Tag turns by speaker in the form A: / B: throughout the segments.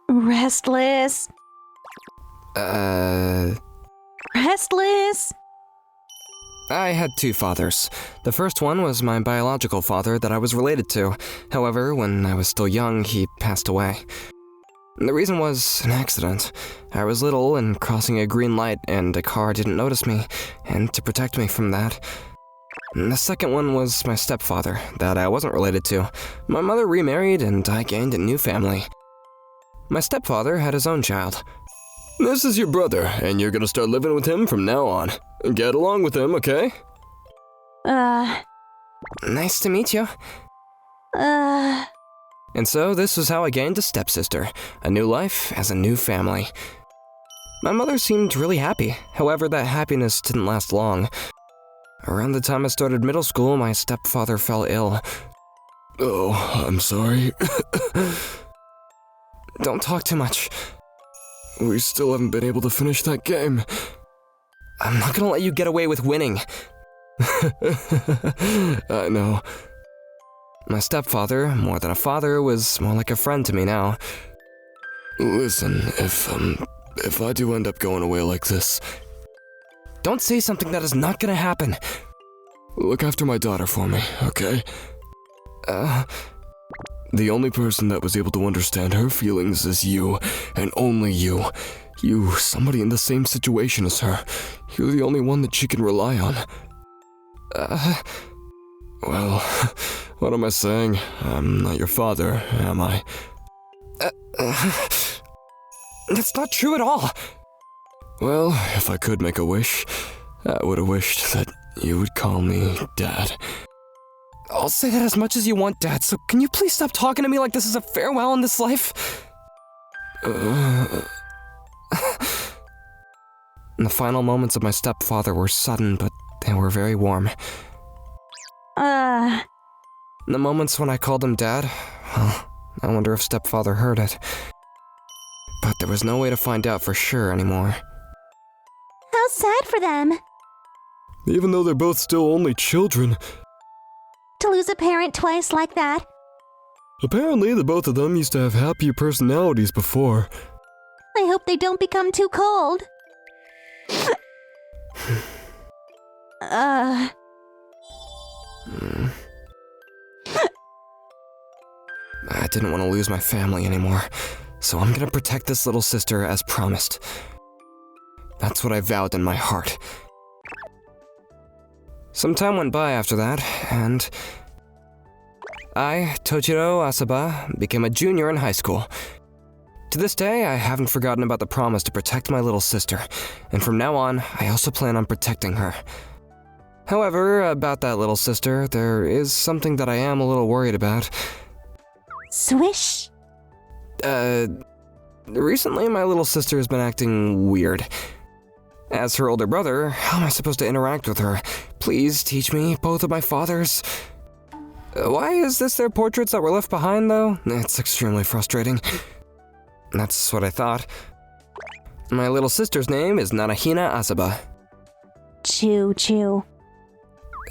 A: Restless. Restless.
B: I had two fathers. The first one was my biological father that I was related to. However, when I was still young, he passed away. The reason was an accident. I was little and crossing a green light, and a car didn't notice me, and to protect me from that. And the second one was my stepfather, that I wasn't related to. My mother remarried, and I gained a new family. My stepfather had his own child.
C: This is your brother, and you're gonna start living with him from now on. Get along with him, okay?
B: Nice to meet you. And so this was how I gained a stepsister, a new life as a new family. My mother seemed really happy, however that happiness didn't last long. Around the time I started middle school, my stepfather fell ill.
C: Oh, I'm sorry.
B: Don't talk too much.
C: We still haven't been able to finish that game.
B: I'm not gonna let you get away with winning.
C: I know.
B: My stepfather, more than a father, was more like a friend to me now.
C: Listen, if I do end up going away like this...
B: Don't say something that is not gonna happen.
C: Look after my daughter for me, okay? The only person that was able to understand her feelings is you, and only you. You, somebody in the same situation as her. You're the only one that she can rely on. Well, what am I saying? I'm not your father, am I?
B: That's not true at all.
C: Well, if I could make a wish, I would have wished that you would call me Dad.
B: I'll say that as much as you want, Dad, so can you please stop talking to me like this is a farewell in this life? The final moments of my stepfather were sudden, but they were very warm. The moments when I called him Dad, well, I wonder if stepfather heard it. But there was no way to find out for sure anymore.
A: How sad for them.
C: Even though they're both still only children.
A: To lose a parent twice like that.
C: Apparently, the both of them used to have happier personalities before.
A: I hope they don't become too cold.
B: I didn't want to lose my family anymore, so I'm gonna protect this little sister as promised. That's what I vowed in my heart. Some time went by after that, and I, Tojiro Asaba, became a junior in high school. To this day, I haven't forgotten about the promise to protect my little sister, and from now on, I also plan on protecting her. However, about that little sister, there is something that I am a little worried about.
A: Swish?
B: Recently my little sister has been acting weird. As her older brother, how am I supposed to interact with her? Please teach me both of my fathers. Why is this their portraits that were left behind, though? It's extremely frustrating. That's what I thought. My little sister's name is Nanahina Asaba.
A: Chew.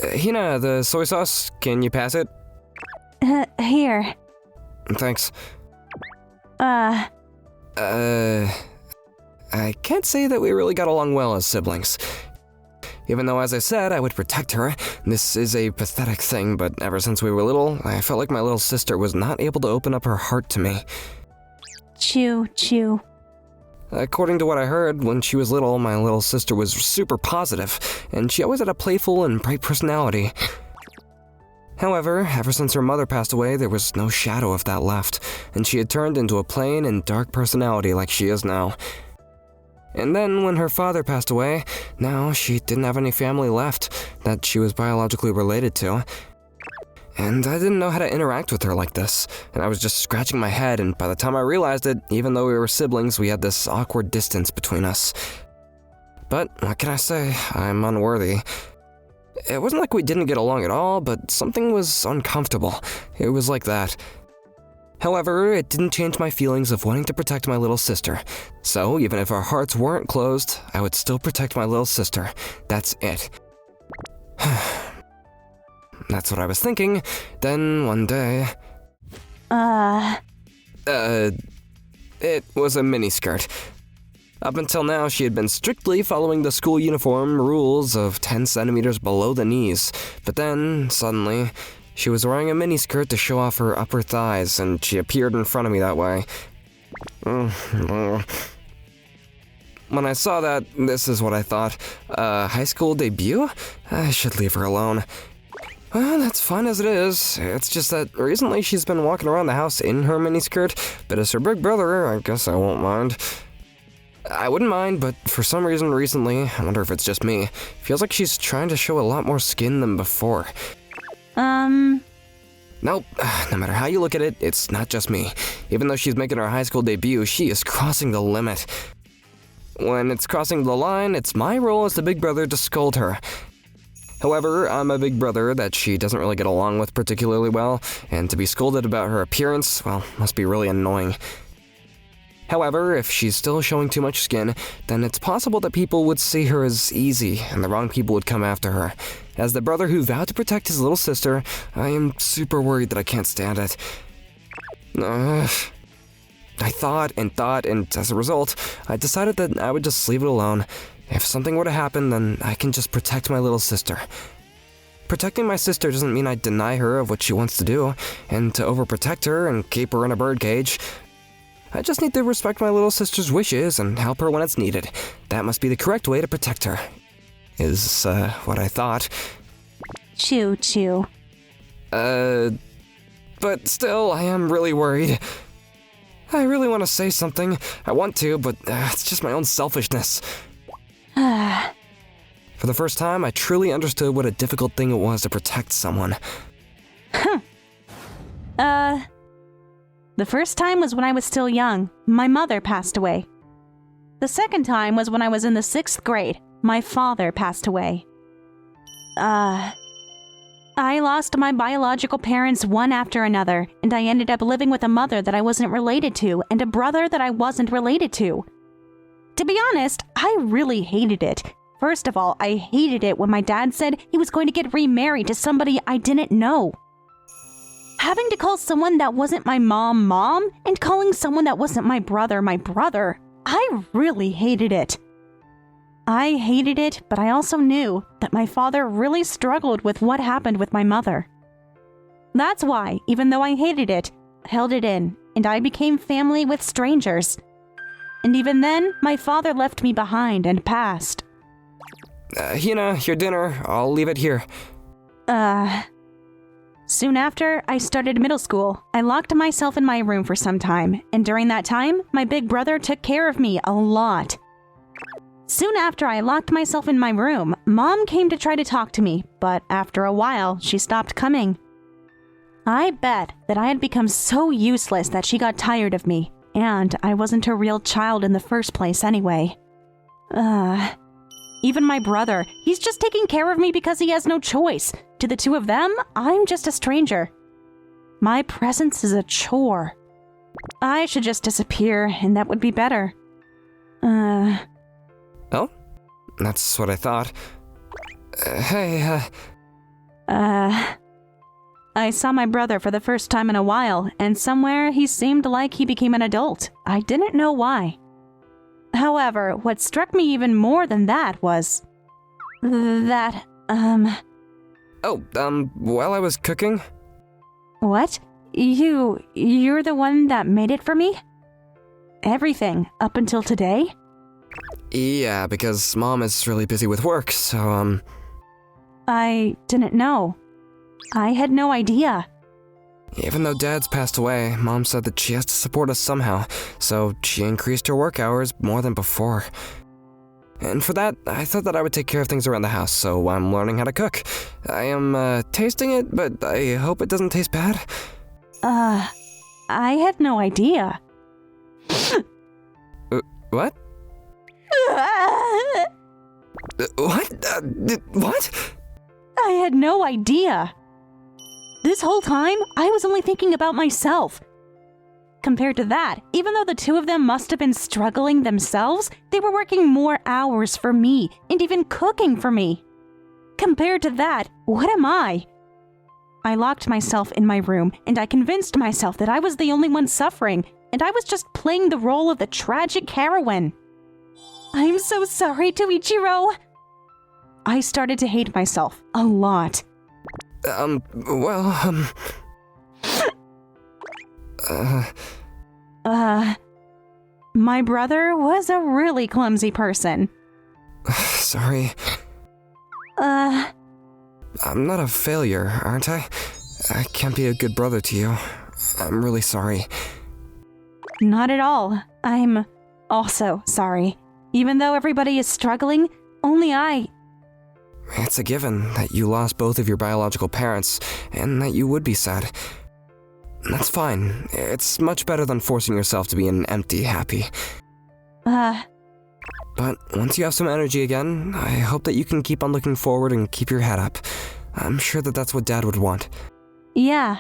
B: Hina, the soy sauce, can you pass it?
A: Here.
B: Thanks. I can't say that we really got along well as siblings. Even though, as I said, I would protect her, this is a pathetic thing, but ever since we were little, I felt like my little sister was not able to open up her heart to me.
A: Chew.
B: According to what I heard, when she was little, my little sister was super positive, and she always had a playful and bright personality. However, ever since her mother passed away, there was no shadow of that left, and she had turned into a plain and dark personality like she is now. And then, when her father passed away, now she didn't have any family left that she was biologically related to. And I didn't know how to interact with her like this, and I was just scratching my head, and by the time I realized it, even though we were siblings, we had this awkward distance between us. But what can I say? I'm unworthy. It wasn't like we didn't get along at all, but something was uncomfortable. It was like that. However, it didn't change my feelings of wanting to protect my little sister. So, even if our hearts weren't closed, I would still protect my little sister. That's it. That's what I was thinking. Then, one day... It was a miniskirt. Up until now, she had been strictly following the school uniform rules of 10 centimeters below the knees, but then, suddenly, she was wearing a miniskirt to show off her upper thighs, and she appeared in front of me that way. When I saw that, this is what I thought. High school debut? I should leave her alone. Well, that's fine as it is. It's just that recently she's been walking around the house in her miniskirt, but as her big brother, I guess I won't mind. I wouldn't mind, but for some reason recently, I wonder if it's just me, feels like she's trying to show a lot more skin than before. Nope, no matter how you look at it, it's not just me. Even though she's making her high school debut, she is crossing the limit. When it's crossing the line, it's my role as the big brother to scold her. However, I'm a big brother that she doesn't really get along with particularly well, and to be scolded about her appearance, well, must be really annoying. However, if she's still showing too much skin, then it's possible that people would see her as easy, and the wrong people would come after her. As the brother who vowed to protect his little sister, I am super worried that I can't stand it. I thought, and as a result, I decided that I would just leave it alone. If something were to happen, then I can just protect my little sister. Protecting my sister doesn't mean I deny her of what she wants to do, and to overprotect her and keep her in a birdcage. I just need to respect my little sister's wishes and help her when it's needed. That must be the correct way to protect her. Is, what I thought.
A: Choo choo.
B: But still, I am really worried. I really want to say something. I want to, but it's just my own selfishness. For the first time, I truly understood what a difficult thing it was to protect someone.
A: The first time was when I was still young. My mother passed away. The second time was when I was in the 6th grade. My father passed away. I lost my biological parents one after another, and I ended up living with a mother that I wasn't related to and a brother that I wasn't related to. To be honest, I really hated it. First of all, I hated it when my dad said he was going to get remarried to somebody I didn't know. Having to call someone that wasn't my mom, and calling someone that wasn't my brother, I really hated it. I hated it, but I also knew that my father really struggled with what happened with my mother. That's why, even though I hated it, I held it in, and I became family with strangers. And even then, my father left me behind and passed.
B: Hina, your dinner. I'll leave it here.
A: Soon after, I started middle school. I locked myself in my room for some time, and during that time, my big brother took care of me a lot. Soon after I locked myself in my room, Mom came to try to talk to me, but after a while, she stopped coming. I bet that I had become so useless that she got tired of me, and I wasn't a real child in the first place anyway. Even my brother, he's just taking care of me because he has no choice. To the two of them, I'm just a stranger. My presence is a chore. I should just disappear, and that would be better.
B: Oh? That's what I thought.
A: I saw my brother for the first time in a while, and somewhere he seemed like he became an adult. I didn't know why. However, what struck me even more than that was... that,
B: while I was cooking?
A: What? You're the one that made it for me? Everything, up until today?
B: Yeah, because Mom is really busy with work, so,
A: I didn't know. I had no idea.
B: Even though Dad's passed away, Mom said that she has to support us somehow, so she increased her work hours more than before. And for that, I thought that I would take care of things around the house, so I'm learning how to cook. I am, tasting it, but I hope it doesn't taste bad.
A: I had no idea.
B: What? What?
A: I had no idea. This whole time, I was only thinking about myself. Compared to that, even though the two of them must have been struggling themselves, they were working more hours for me and even cooking for me. Compared to that, what am I? I locked myself in my room and I convinced myself that I was the only one suffering, and I was just playing the role of the tragic heroine. I'm so sorry, Toichiro. I started to hate myself a lot. My brother was a really clumsy person.
B: Sorry. I'm not a failure, aren't I? I can't be a good brother to you. I'm really sorry.
A: Not at all. I'm also sorry. Even though everybody is struggling, only I...
B: It's a given that you lost both of your biological parents, and that you would be sad. That's fine. It's much better than forcing yourself to be an empty happy. But once you have some energy again, I hope that you can keep on looking forward and keep your head up. I'm sure that that's what Dad would want.
A: Yeah.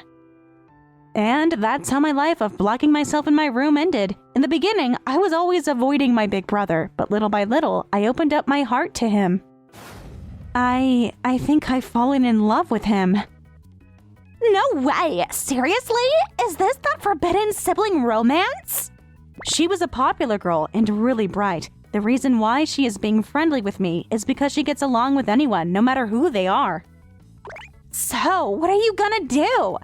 A: And that's how my life of blocking myself in my room ended. In the beginning, I was always avoiding my big brother, but little by little, I opened up my heart to him. I think I've fallen in love with him.
D: No way! Seriously? Is this that forbidden sibling romance?
A: She was a popular girl and really bright. The reason why she is being friendly with me is because she gets along with anyone, no matter who they are.
D: So, what are you gonna do?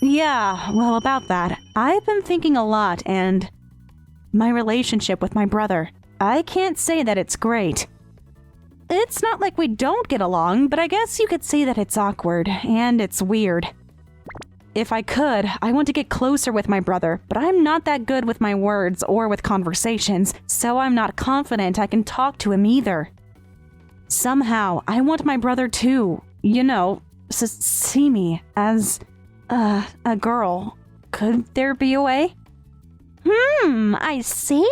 A: Yeah, well, about that, I've been thinking a lot, and my relationship with my brother, I can't say that it's great. It's not like we don't get along, but I guess you could say that it's awkward, and it's weird. If I could, I want to get closer with my brother, but I'm not that good with my words or with conversations, so I'm not confident I can talk to him either. Somehow, I want my brother to, see me as, a girl. Could there be a way?
D: I see.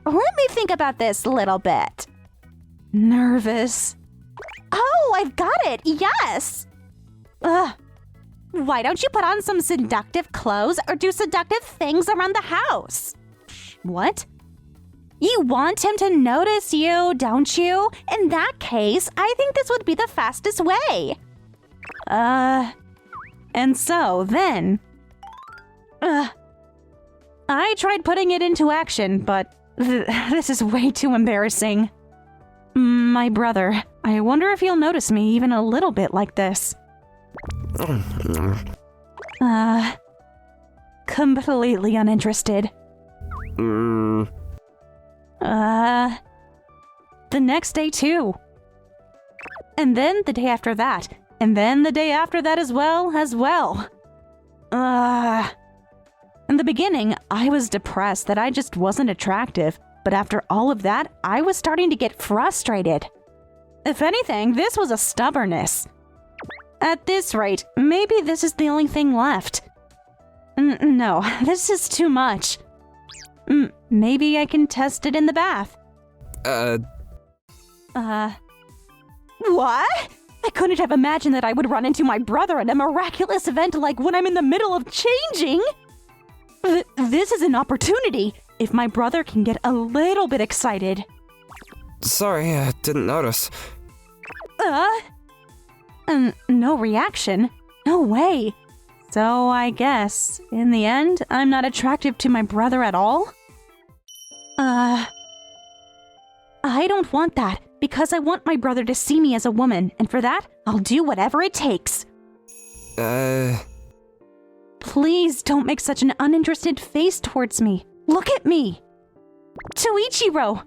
D: Let me think about this a little bit.
A: Nervous.
D: Oh, I've got it. Yes. Why don't you put on some seductive clothes or do seductive things around the house?
A: What?
D: You want him to notice you, don't you? In that case, I think this would be the fastest way.
A: And so then... I tried putting it into action, but this is way too embarrassing. My brother, I wonder if he'll notice me even a little bit like this. Completely uninterested. The next day too. And then the day after that. And then the day after that as well. In the beginning, I was depressed that I just wasn't attractive. But after all of that, I was starting to get frustrated. If anything, this was a stubbornness. At this rate, maybe this is the only thing left. No, this is too much. Maybe I can test it in the bath.
D: What?
A: I couldn't have imagined that I would run into my brother at a miraculous event like when I'm in the middle of changing. This is an opportunity. If my brother can get a little bit excited.
B: Sorry, I didn't notice.
A: No reaction? No way. So I guess, in the end, I'm not attractive to my brother at all? I don't want that, because I want my brother to see me as a woman, and for that, I'll do whatever it takes. Please don't make such an uninterested face towards me. Look at me! Toichiro!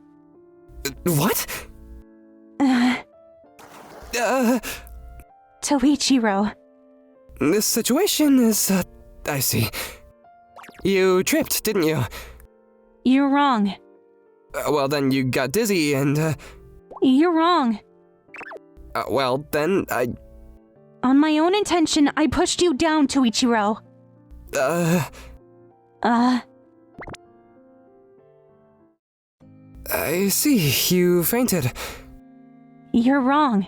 B: What?
A: Toichiro.
B: This situation is, I see. You tripped, didn't you?
A: You're wrong.
B: Well, then you got dizzy and,
A: You're wrong.
B: Well, then
A: On my own intention, I pushed you down, Toichiro.
B: I see, you fainted.
A: You're wrong.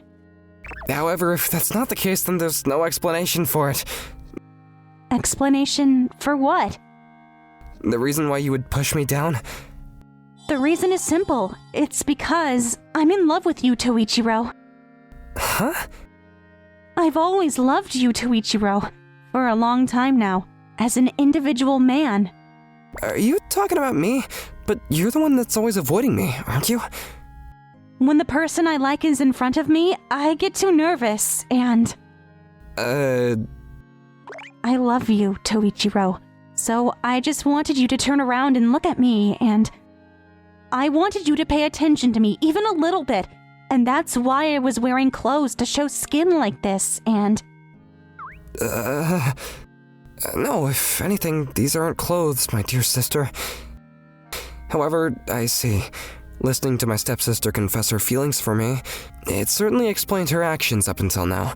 B: However, if that's not the case, then there's no explanation for it.
A: Explanation for what?
B: The reason why you would push me down?
A: The reason is simple. It's because I'm in love with you, Toichiro.
B: Huh?
A: I've always loved you, Toichiro, for a long time now, as an individual man.
B: Are you talking about me? But you're the one that's always avoiding me, aren't you?
A: When the person I like is in front of me, I get too nervous, and... I love you, Toichiro. So I just wanted you to turn around and look at me, and... I wanted you to pay attention to me, even a little bit. And that's why I was wearing clothes to show skin like this, and...
B: No, if anything, these aren't clothes, my dear sister. However, I see. Listening to my stepsister confess her feelings for me, it certainly explained her actions up until now.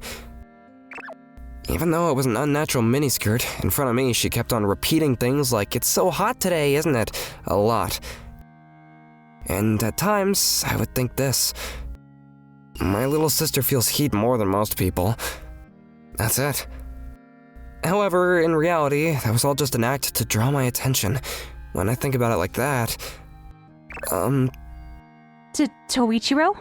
B: Even though it was an unnatural miniskirt, in front of me she kept on repeating things like, "It's so hot today, isn't it?" a lot. And at times, I would think this. My little sister feels heat more than most people. That's it. However, in reality, that was all just an act to draw my attention. When I think about it like that...
A: Toichiro?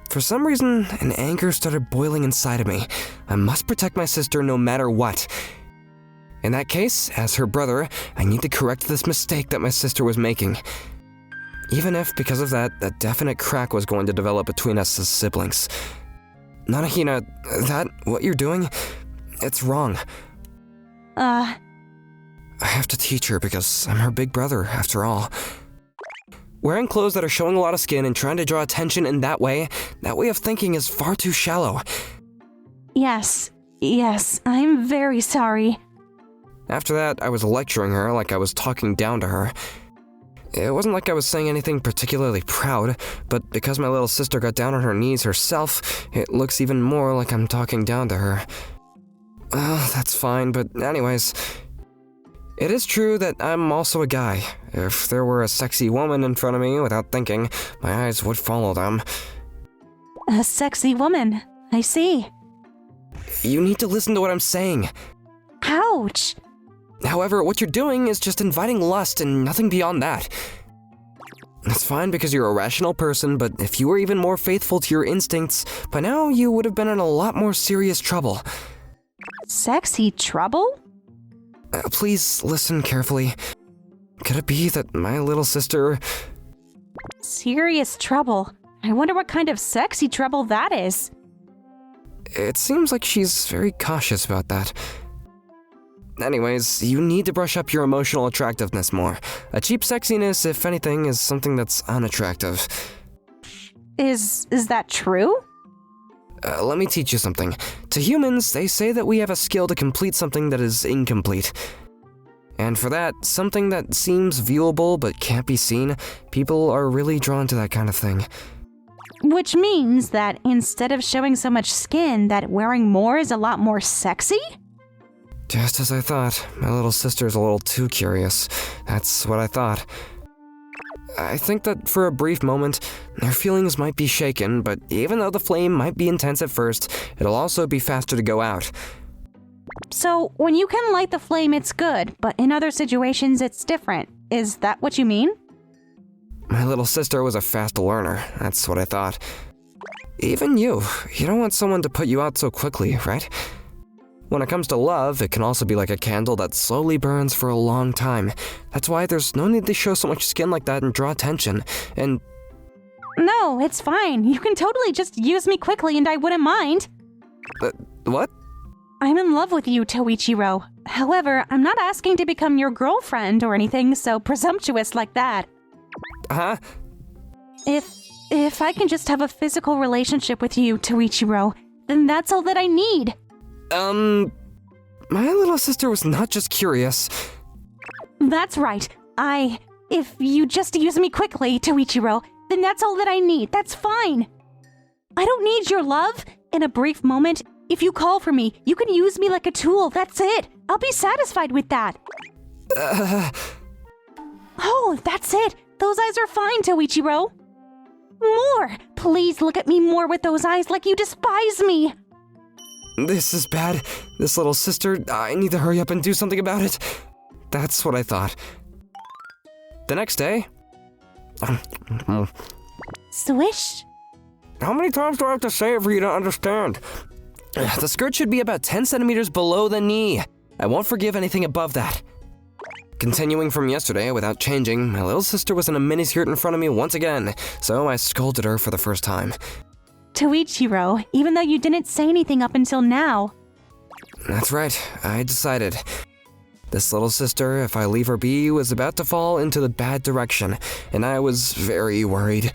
B: For some reason, an anger started boiling inside of me. I must protect my sister no matter what. In that case, as her brother, I need to correct this mistake that my sister was making. Even if, because of that, a definite crack was going to develop between us as siblings. Nanahina, what you're doing, it's wrong. I have to teach her because I'm her big brother, after all. Wearing clothes that are showing a lot of skin and trying to draw attention in that way of thinking is far too shallow.
A: Yes, I'm very sorry.
B: After that, I was lecturing her like I was talking down to her. It wasn't like I was saying anything particularly proud, but because my little sister got down on her knees herself, it looks even more like I'm talking down to her. Well, that's fine, but anyways... It is true that I'm also a guy. If there were a sexy woman in front of me without thinking, my eyes would follow them.
A: A sexy woman, I see.
B: You need to listen to what I'm saying.
A: Ouch!
B: However, what you're doing is just inviting lust and nothing beyond that. That's fine because you're a rational person, but if you were even more faithful to your instincts, by now you would have been in a lot more serious trouble.
A: Sexy trouble?
B: Please listen carefully. Could it be that my little sister...
A: Serious trouble? I wonder what kind of sexy trouble that is.
B: It seems like she's very cautious about that. Anyways, you need to brush up your emotional attractiveness more. A cheap sexiness, if anything, is something that's unattractive.
A: Is that true?
B: Let me teach you something. To humans, they say that we have a skill to complete something that is incomplete. And for that, something that seems viewable but can't be seen, people are really drawn to that kind of thing.
A: Which means that instead of showing so much skin, that wearing more is a lot more sexy?
B: Just as I thought. My little sister's a little too curious. That's what I thought. I think that for a brief moment, their feelings might be shaken, but even though the flame might be intense at first, it'll also be faster to go out.
A: So, when you can light the flame, it's good, but in other situations, it's different. Is that what you mean?
B: My little sister was a fast learner, that's what I thought. Even you don't want someone to put you out so quickly, right? When it comes to love, it can also be like a candle that slowly burns for a long time. That's why there's no need to show so much skin like that and draw attention, and...
A: No, it's fine. You can totally just use me quickly and I wouldn't mind.
B: What?
A: I'm in love with you, Toichiro. However, I'm not asking to become your girlfriend or anything so presumptuous like that.
B: Huh?
A: If I can just have a physical relationship with you, Toichiro, then that's all that I need.
B: My little sister was not just curious.
A: That's right. If you just use me quickly, Toichiro, then that's all that I need. That's fine. I don't need your love. In a brief moment, if you call for me, you can use me like a tool. That's it. I'll be satisfied with that. Oh, that's it. Those eyes are fine, Toichiro. More. Please look at me more with those eyes like you despise me.
B: This is bad. This little sister, I need to hurry up and do something about it. That's what I thought. The next day...
A: Swish.
B: How many times do I have to say it for you to understand? The skirt should be about 10 centimeters below the knee. I won't forgive anything above that. continuing from yesterday without changing, my little sister was in a miniskirt in front of me once again, so I scolded her for the first time.
A: Toichiro, even though you didn't say anything up until now.
B: That's right, I decided. This little sister, if I leave her be, was about to fall into the bad direction, and I was very worried.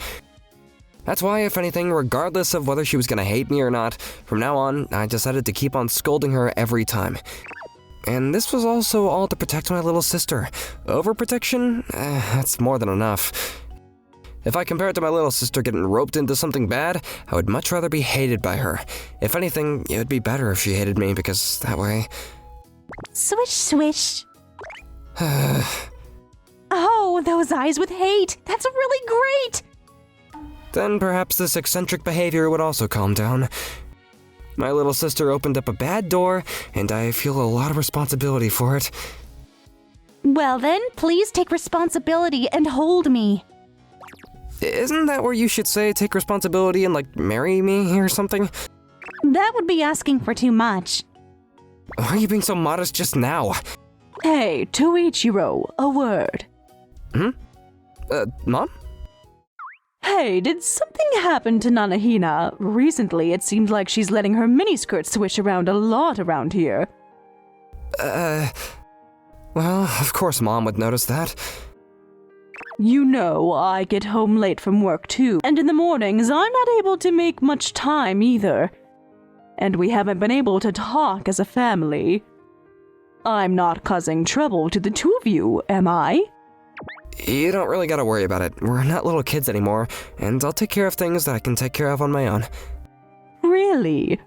B: That's why, if anything, regardless of whether she was gonna hate me or not, from now on, I decided to keep on scolding her every time. And this was also all to protect my little sister. Overprotection? That's more than enough. If I compare it to my little sister getting roped into something bad, I would much rather be hated by her. If anything, it would be better if she hated me, because that way...
A: Swish, swish. Oh, those eyes with hate! That's really great!
B: Then perhaps this eccentric behavior would also calm down. My little sister opened up a bad door, and I feel a lot of responsibility for it.
A: Well then, please take responsibility and hold me.
B: Isn't that where you should say take responsibility and, like, marry me or something?
A: That would be asking for too much.
B: Why are you being so modest just now?
A: Hey, Toichiro, a word.
B: Mom?
A: Hey, did something happen to Nanahina? Recently, it seems like she's letting her miniskirt swish around a lot around here.
B: Well, of course Mom would notice that.
A: You know, I get home late from work too, and in the mornings I'm not able to make much time either. And we haven't been able to talk as a family. I'm not causing trouble to the two of you, am I?
B: You don't really gotta worry about it. We're not little kids anymore, and I'll take care of things that I can take care of on my own.
A: Really?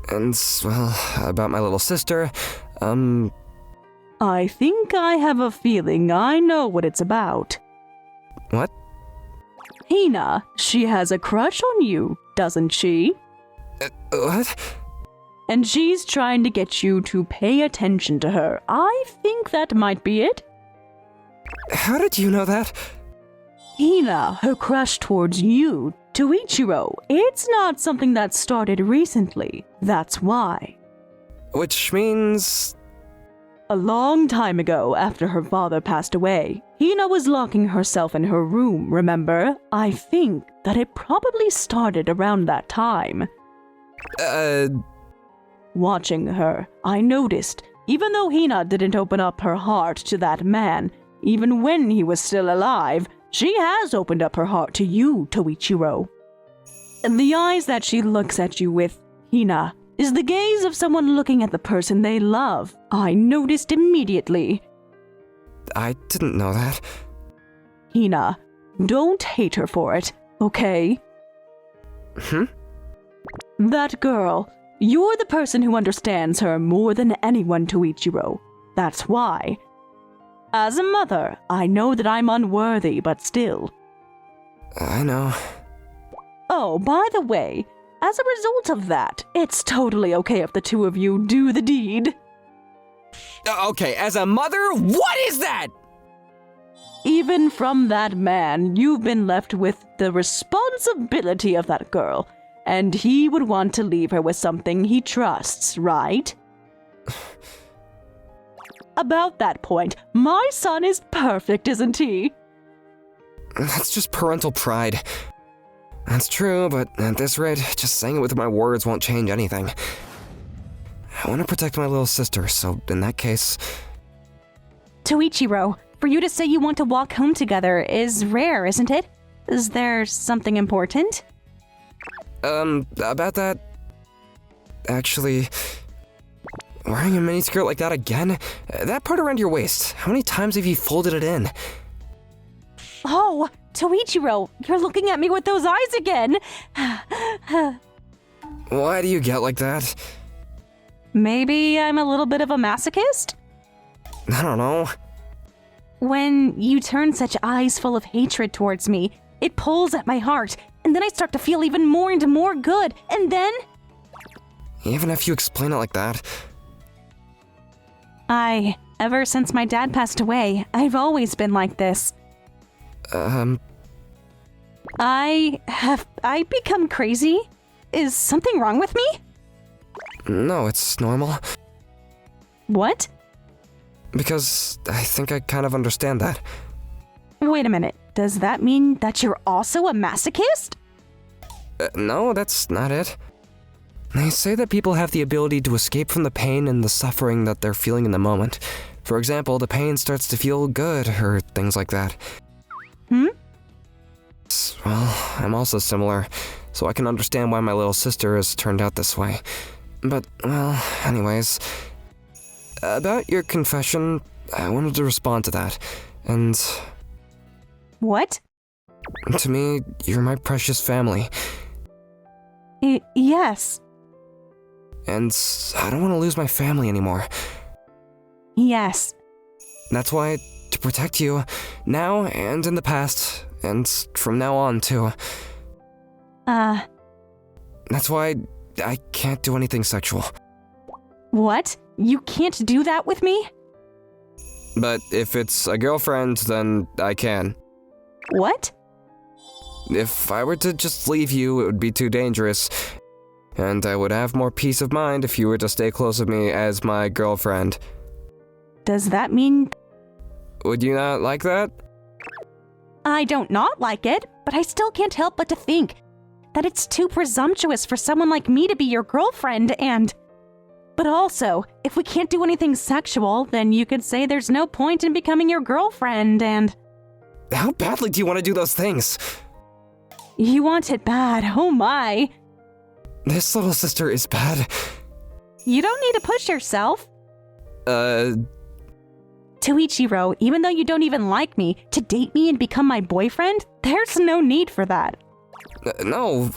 B: And, well, about my little sister,
A: I think I have a feeling I know what it's about.
B: What?
A: Hina, she has a crush on you, doesn't she?
B: What?
A: And she's trying to get you to pay attention to her. I think that might be it.
B: How did you know that?
A: Hina, her crush towards you, Toichiro, it's not something that started recently. That's why.
B: Which means...
A: A long time ago, after her father passed away, Hina was locking herself in her room, remember? I think that it probably started around that time. Watching her, I noticed, even though Hina didn't open up her heart to that man, even when he was still alive, she has opened up her heart to you, Toichiro. And the eyes that she looks at you with, Hina, is the gaze of someone looking at the person they love. I noticed immediately.
B: I didn't know that.
A: Hina, don't hate her for it, okay? That girl, you're the person who understands her more than anyone, Toichiro. That's why. As a mother, I know that I'm unworthy, but still.
B: I know.
A: Oh, by the way, as a result of that, it's totally okay if the two of you do the deed.
B: Okay, as a mother, what is that?
A: Even from that man, you've been left with the responsibility of that girl, and he would want to leave her with something he trusts, right? About that point, my son is perfect, isn't he?
B: That's just parental pride. That's true, but at this rate, just saying it with my words won't change anything. I want to protect my little sister, so in that case...
A: Toichiro, for you to say you want to walk home together is rare, isn't it? Is there something important?
B: About that... Actually... Wearing a miniskirt like that again? That part around your waist, how many times have you folded it in?
A: Oh, Toichiro, you're looking at me with those eyes again!
B: Why do you get like that?
A: Maybe I'm a little bit of a masochist?
B: I don't know.
A: When you turn such eyes full of hatred towards me, it pulls at my heart, and then I start to feel even more and more good, and then...
B: Even if you explain it like that...
A: Ever since my dad passed away, I've always been like this. I become crazy? Is something wrong with me?
B: No, it's normal.
A: What?
B: Because I think I kind of understand that.
A: Wait a minute, does that mean that you're also a masochist?
B: No, that's not it. They say that people have the ability to escape from the pain and the suffering that they're feeling in the moment. For example, the pain starts to feel good, or things like that. Well, I'm also similar, so I can understand why my little sister has turned out this way. But, well, anyways, about your confession, I wanted to respond to that, and...
A: What?
B: To me, you're my precious family.
A: Yes.
B: And I don't want to lose my family anymore.
A: Yes.
B: That's why, to protect you, now and in the past, and from now on too. That's why I can't do anything sexual.
A: What? You can't do that with me?
B: But if it's a girlfriend, then I can.
A: What?
B: If I were to just leave you, it would be too dangerous. And I would have more peace of mind if you were to stay close with me as my girlfriend.
A: Does that mean...
B: Would you not like that?
A: I don't not like it, but I still can't help but to think that it's too presumptuous for someone like me to be your girlfriend and... But also, if we can't do anything sexual, then you could say there's no point in becoming your girlfriend and...
B: How badly do you want to do those things?
A: You want it bad, oh my.
B: This little sister is bad.
A: You don't need to push yourself. Toichiro, even though you don't even like me, to date me and become my boyfriend, there's no need for that.
B: No,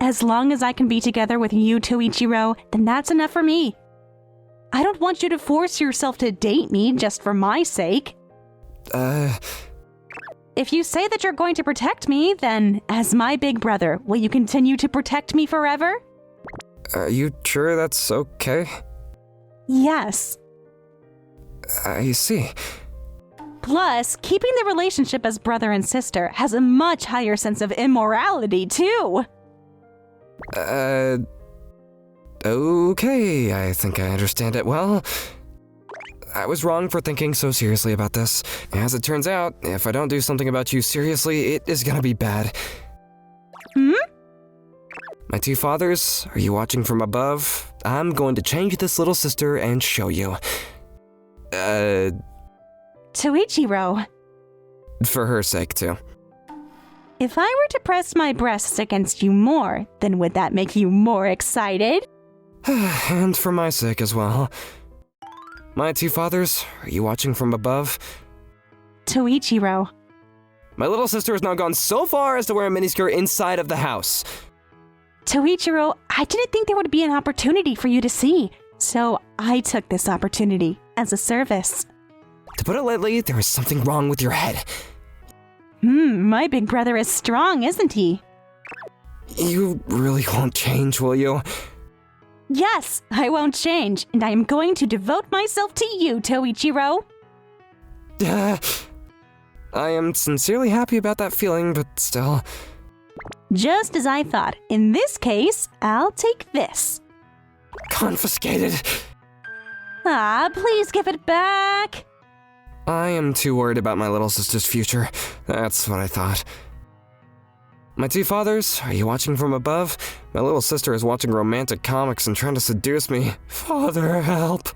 A: As long as I can be together with you, Toichiro, then that's enough for me. I don't want you to force yourself to date me just for my sake. If you say that you're going to protect me, then, as my big brother, will you continue to protect me forever?
B: Are you sure that's okay?
A: Yes.
B: I see.
A: Plus, keeping the relationship as brother and sister has a much higher sense of immorality, too.
B: Okay, I think I understand it well. I was wrong for thinking so seriously about this. As it turns out, if I don't do something about you seriously, it is gonna be bad. My two fathers, are you watching from above? I'm going to change this little sister and show you.
A: Toichiro,
B: For her sake, too.
A: if I were to press my breasts against you more, then would that make you more excited?
B: And for my sake as well. My two fathers, are you watching from above?
A: Toichiro,
B: My little sister has now gone so far as to wear a miniskirt inside of the house.
A: Toichiro, I didn't think there would be an opportunity for you to see, so I took this opportunity as a service.
B: To put it lightly, there is something wrong with your head.
A: My big brother is strong, isn't he?
B: You really won't change, will you?
A: Yes, I won't change, and I am going to devote myself to you, Toichiro.
B: I am sincerely happy about that feeling, but still.
A: Just as I thought. In this case, I'll take this.
B: Confiscated.
A: Please give it back.
B: I am too worried about my little sister's future. That's what I thought. My two fathers, are you watching from above? My little sister is watching romantic comics and trying to seduce me. Father, help.